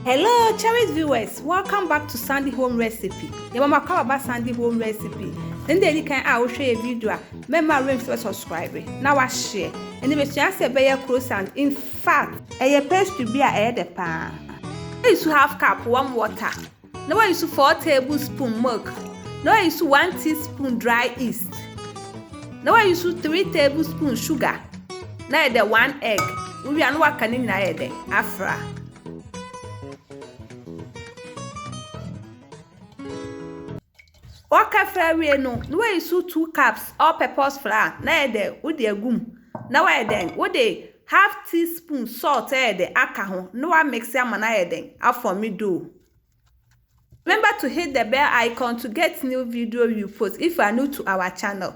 Hello, cherished viewers. Welcome back to Sandy Home Recipe. Your mama call about Sandy Home Recipe. Then they can I will show you a video. Remember, ring subscribe. Now I share. And if you say be a croissant, in fact, a paste to be a the pan. I used to have cup warm water. Now I used to 4 tablespoons milk. Now I used to 1 teaspoon dry yeast. Now I used to 3 tablespoons sugar. Now the 1 egg. We are not working na the afra. Waka fair no we use 2 cups all-purpose flour na ede wo de agum na wa eden wo de half teaspoon salt ede aka ho na wa mix am na eden aform do. Remember to hit the bell icon to get new video you post if you are new to our channel.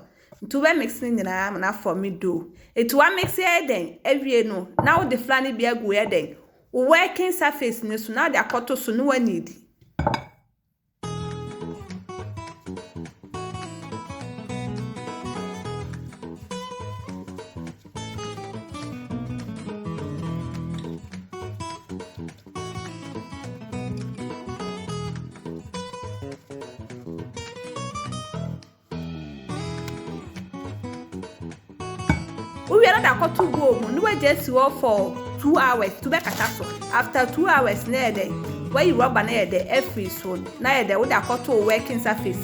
To we mixing na form do. It wa mix eden every no now the flour ni bia go eden working surface ni so na de akoto so no wa need. We are not to go home. We just work for 2 hours to make a tasso. After 2 hours, near day, where you rub an air the every soon. Near the would have got to working surface.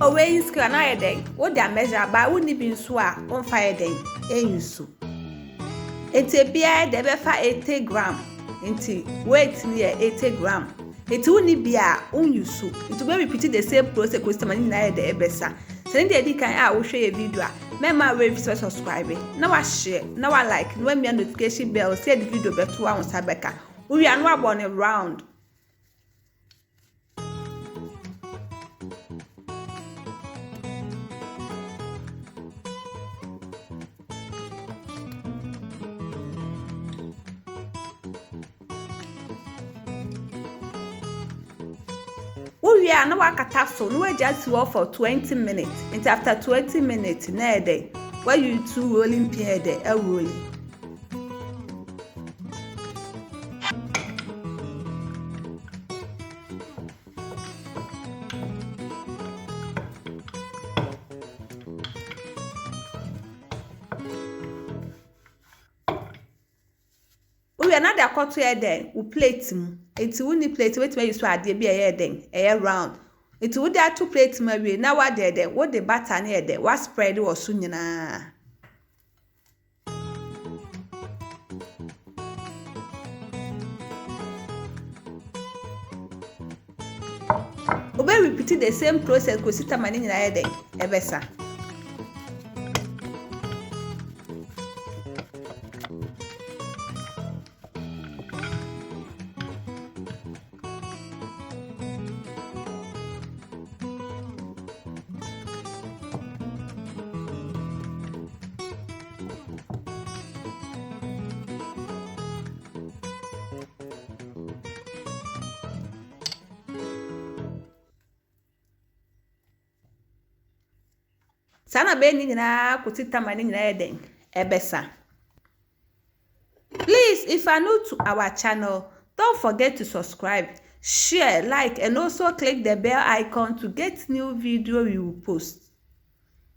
Away is can I day. What they measure by wouldn't be so on fire day. And you so. It's a beer, the befa 80 gram. Into weight near 80 gram. It wouldn't be a own you so. It will repeat the same process customer in the Ebessa. Send the can I will show you a video. Remember, wave subscribe. Now I share, now I like. When me notification bell, say the video better 2 hours. We are not born around. We are now a so no just work for 20 minutes. And after 20 minutes, na day, where you 2 rolling pin there, a rolling. We are not a quarter here then, we plate him. It's only plate wait where you saw the be a then, a round. It would have 2 plates, maybe now what there, what the batter near there, what spread was soon. Obey repeated the same process with sit man in a day, a vessel. Sana beni na kutita mani na eden ebesa. Please, if you are new to our channel, don't forget to subscribe, share, like, and also click the bell icon to get new video we will post.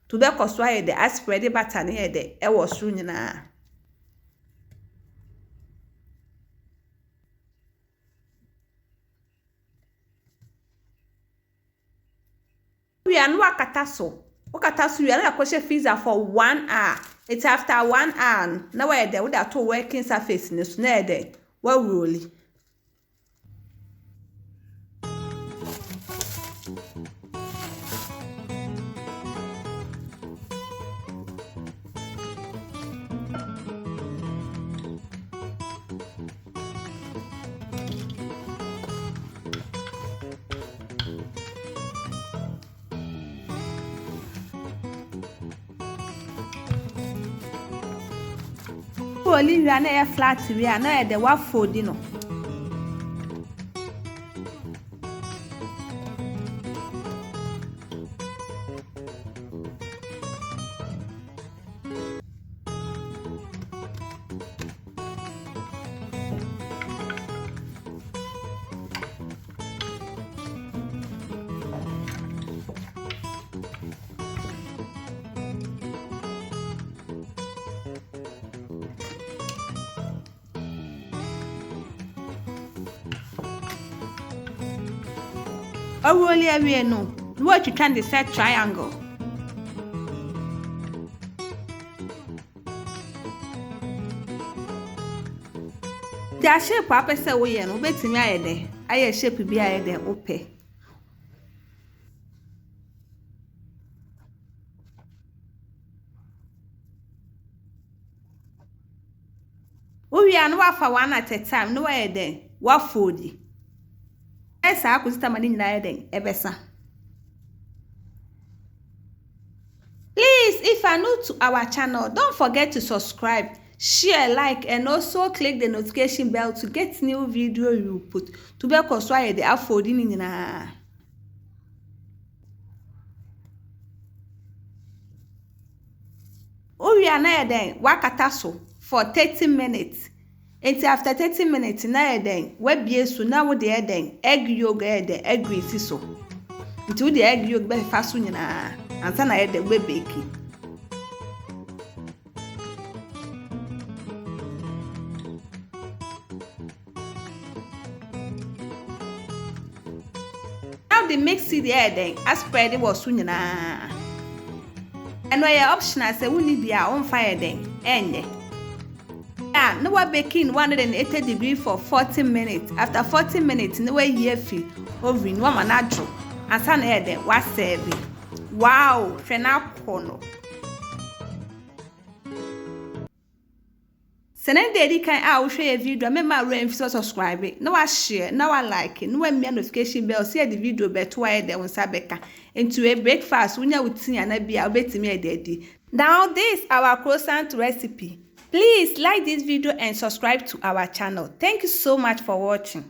To be koswa the spread button here the e was na. We are no akataso. Okatasu you are not a freezer for 1 hour. It's after 1 hour. Now where there would have 2 working surface in the snare there. Well, really. rolling wi na flat wi na de wa fold no. Roll area no. What you can set triangle. The shape papa say we no betimi ayede. Aye shape bi ayede ope. We are no afa one at a time no ayede. Wa fold. Esa akusita mani nyina ayede ebesa. Please, if you are new to our channel, don't forget to subscribe, share, like, and also click the notification bell to get new video you put. To be console the affording in na. We are na then wakata so for 30 minutes. Until after 30 minutes na then we be so na wo de then egg yolk the egg grease so. Until the egg yolk be faso nyina. Ansa na ye de we bake. Now the mix it there then as spread it was soon na. And we are optional say we need be on fire then end. Yeah, no we baking 180 degrees for 40 minutes. After 40 minutes no we here fi oven wa manadro. Ansa na ye then wa serve. Wow, fena kono. Senen dedi kan a wo hwe video mema rain fi subscribe. No wa share, no wa like, no wa me notification bell see the video beto wa de won sabeka. Into a breakfast unya wutin ana bia obetimi ededi. Now this our croissant recipe. Please like this video and subscribe to our channel. Thank you so much for watching.